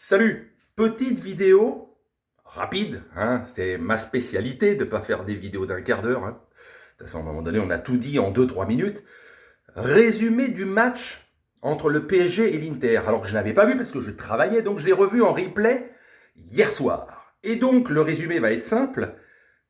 Salut, petite vidéo rapide, hein, c'est ma spécialité de ne pas faire des vidéos d'un quart d'heure. Hein. De toute façon, à un moment donné, on a tout dit en 2-3 minutes. Résumé du match entre le PSG et l'Inter. Alors que je ne l'avais pas vu parce que je travaillais, donc je l'ai revu en replay hier soir. Et donc, le résumé va être simple.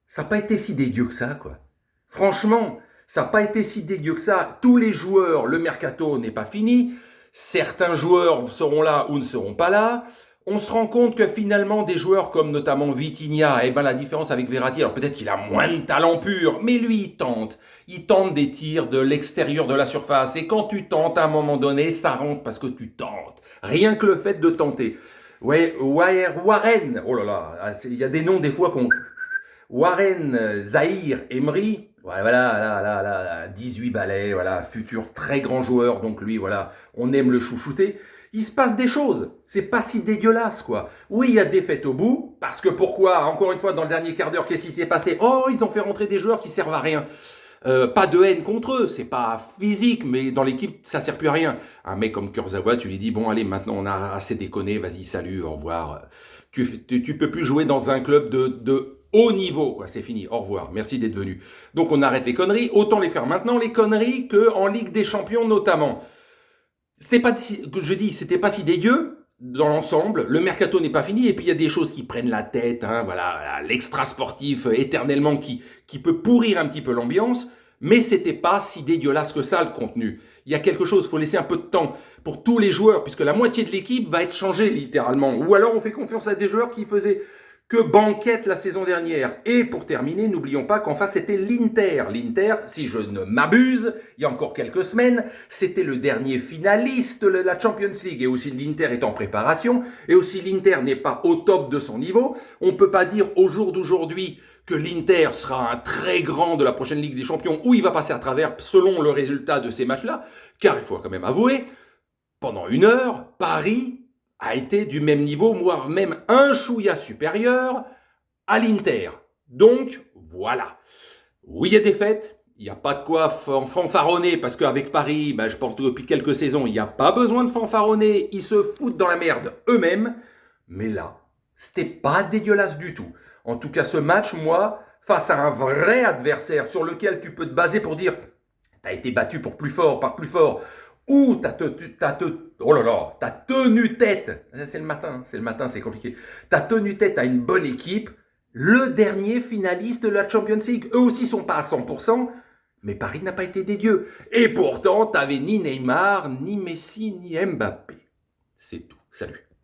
Ça n'a pas été si dégueu que ça, quoi. Franchement, ça n'a pas été si dégueu que ça. Tous les joueurs, le mercato n'est pas fini. Certains joueurs seront là ou ne seront pas là. On se rend compte que finalement, des joueurs comme notamment Vitinha, eh ben la différence avec Verratti, alors peut-être qu'il a moins de talent pur, mais lui, il tente. Il tente des tirs de l'extérieur de la surface. Et quand tu tentes, à un moment donné, ça rentre parce que tu tentes. Rien que le fait de tenter. Ouais, Warren, oh là là, il y a des noms des fois qu'on... Warren Zahir Emery, voilà, là, 18 balais, voilà, futur très grand joueur, donc lui, voilà, on aime le chouchouter. Il se passe des choses, c'est pas si dégueulasse, quoi. Oui, il y a des défaite au bout, parce que pourquoi, encore une fois, dans le dernier quart d'heure, qu'est-ce qui s'est passé? Oh, ils ont fait rentrer des joueurs qui servent à rien. Pas de haine contre eux, c'est pas physique, mais dans l'équipe, ça sert plus à rien. Un mec comme Kurzawa, tu lui dis, bon, allez, maintenant, on a assez déconné, vas-y, salut, au revoir. Tu peux plus jouer dans un club de haut niveau, quoi, c'est fini, au revoir, merci d'être venu. Donc on arrête les conneries, autant les faire maintenant, les conneries, qu'en Ligue des Champions notamment. C'était pas, je dis, c'était pas si dégueu, dans l'ensemble, le mercato n'est pas fini, et puis il y a des choses qui prennent la tête, hein, voilà, l'extra sportif éternellement qui peut pourrir un petit peu l'ambiance, mais c'était pas si dégueulasse que ça, le contenu. Il y a quelque chose, il faut laisser un peu de temps pour tous les joueurs, puisque la moitié de l'équipe va être changée littéralement. Ou alors on fait confiance à des joueurs qui faisaient que banquette la saison dernière. Et pour terminer, n'oublions pas qu'en face, c'était l'Inter. L'Inter, si je ne m'abuse, il y a encore quelques semaines, c'était le dernier finaliste de la Champions League. Et aussi l'Inter est en préparation. Et aussi l'Inter n'est pas au top de son niveau. On ne peut pas dire au jour d'aujourd'hui que l'Inter sera un très grand de la prochaine Ligue des Champions où il va passer à travers selon le résultat de ces matchs-là. Car il faut quand même avouer, pendant une heure, Paris a été du même niveau, voire même un chouïa supérieur à l'Inter. Donc, voilà. Oui, il y a des fêtes, il n'y a pas de quoi fanfaronner, parce qu'avec Paris, je pense que depuis quelques saisons, il n'y a pas besoin de fanfaronner, ils se foutent dans la merde eux-mêmes. Mais là, c'était pas dégueulasse du tout. En tout cas, ce match, moi, face à un vrai adversaire sur lequel tu peux te baser pour dire t'as été battu pour plus fort, par plus fort, ou t'as tenu tête, c'est le matin, c'est compliqué, t'as tenu tête à une bonne équipe, le dernier finaliste de la Champions League. Eux aussi sont pas à 100%, mais Paris n'a pas été des dieux. Et pourtant, t'avais ni Neymar, ni Messi, ni Mbappé. C'est tout. Salut.